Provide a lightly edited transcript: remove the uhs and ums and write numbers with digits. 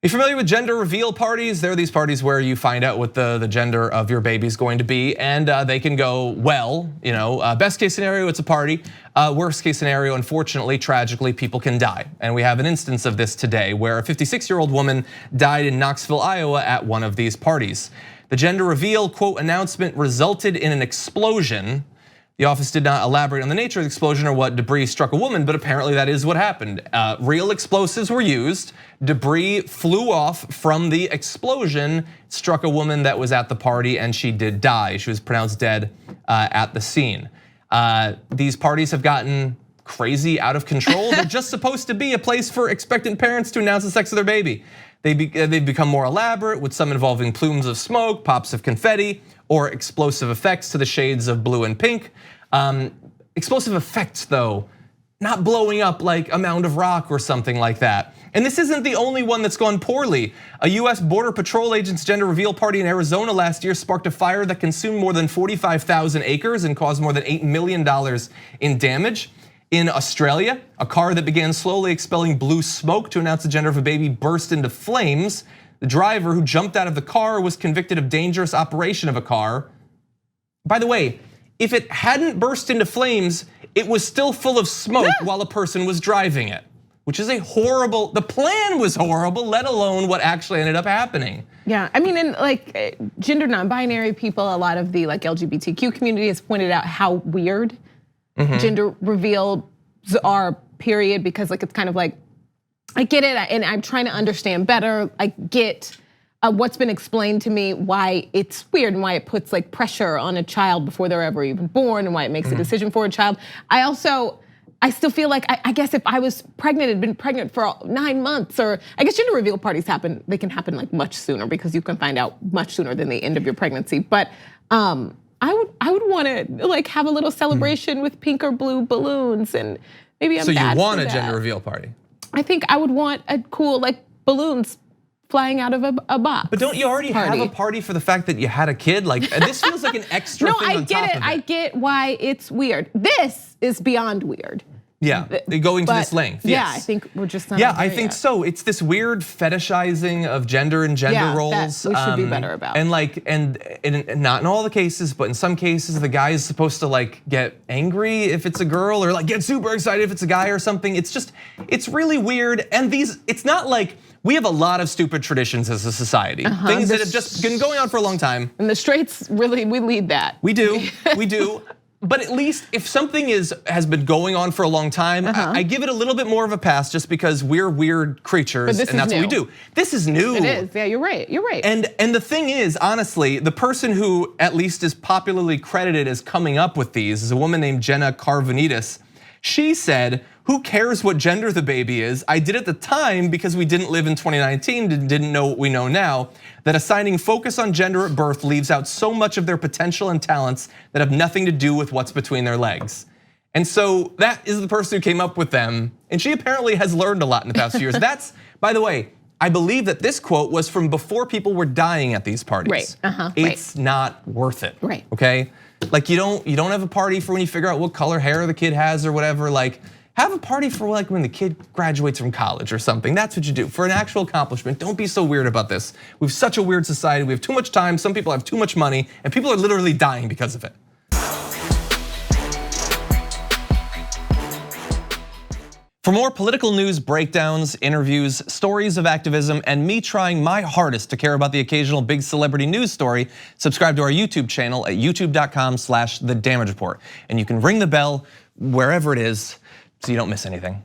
You familiar with gender reveal parties? There are these parties where you find out what the gender of your baby's going to be, and they can go well. Best case scenario, it's a party. Worst case scenario, unfortunately, tragically, people can die. And we have an instance of this today where a 56-year-old woman died in Knoxville, Iowa at one of these parties. The gender reveal, quote, announcement resulted in an explosion. The office did not elaborate on the nature of the explosion or what debris struck a woman, but apparently that is what happened. Real explosives were used. Debris flew off from the explosion, struck a woman that was at the party, and she did die. She was pronounced dead at the scene. These parties have gotten crazy, out of control. They're just supposed to be a place for expectant parents to announce the sex of their baby. They've become more elaborate, with some involving plumes of smoke, pops of confetti, or explosive effects to the shades of blue and pink. Explosive effects though, not blowing up like a mound of rock or something like that. And this isn't the only one that's gone poorly. A US Border Patrol agent's gender reveal party in Arizona last year sparked a fire that consumed more than 45,000 acres and caused more than $8 million in damage. In Australia, a car that began slowly expelling blue smoke to announce the gender of a baby burst into flames. The driver, who jumped out of the car, was convicted of dangerous operation of a car. By the way, if it hadn't burst into flames, it was still full of smoke while a person was driving it, which is a horrible, the plan was horrible, let alone what actually ended up happening. Yeah, I mean, and like gender non-binary people, a lot of the like LGBTQ community has pointed out how weird gender reveals are, period, because like it's kind of like, I get it, and I'm trying to understand better. I get what's been explained to me, why it's weird and why it puts like pressure on a child before they're ever even born, and why it makes a decision for a child. I still feel like, I guess if I was pregnant, had been pregnant for 9 months, or I guess gender reveal parties happen, they can happen like much sooner because you can find out much sooner than the end of your pregnancy. But I would want to like have a little celebration with pink or blue balloons, and maybe I'm so bad you want for a that. gender reveal party? I think I would want a cool like balloons flying out of a box. But don't you already have a party for the fact that you had a kid? Like this feels like an extra thing on top of it. I get why it's weird. This is beyond weird. Yeah, going to this length. Yeah, yes. I think we're just not. Yeah, I think so. It's this weird fetishizing of gender and gender roles. That we should be better about. And like, and not in all the cases, but in some cases, the guy is supposed to like get angry if it's a girl, or like get super excited if it's a guy or something. It's just, it's really weird. And it's not like, we have a lot of stupid traditions as a society. Things that have just been going on for a long time. And the straights really, we lead that. We do, we do. But at least if something has been going on for a long time, I give it a little bit more of a pass, just because we're weird creatures and that's what we do. This is new. It is, yeah, you're right, you're right. And the thing is, honestly, the person who at least is popularly credited as coming up with these is a woman named Jenna Carvanitis. She said, "Who cares what gender the baby is? I did at the time because we didn't live in 2019, didn't know what we know now, that assigning focus on gender at birth leaves out so much of their potential and talents that have nothing to do with what's between their legs." And so that is the person who came up with them. And she apparently has learned a lot in the past few years. That's, by the way, I believe that this quote was from before people were dying at these parties. Right, It's not worth it, right? Okay, like you don't have a party for when you figure out what color hair the kid has or whatever. Like, have a party for like when the kid graduates from college or something. That's what you do for an actual accomplishment. Don't be so weird about this. We have such a weird society. We have too much time. Some people have too much money, and people are literally dying because of it. For more political news, breakdowns, interviews, stories of activism, and me trying my hardest to care about the occasional big celebrity news story, subscribe to our YouTube channel at youtube.com/thedamagereport. And you can ring the bell wherever it is so you don't miss anything.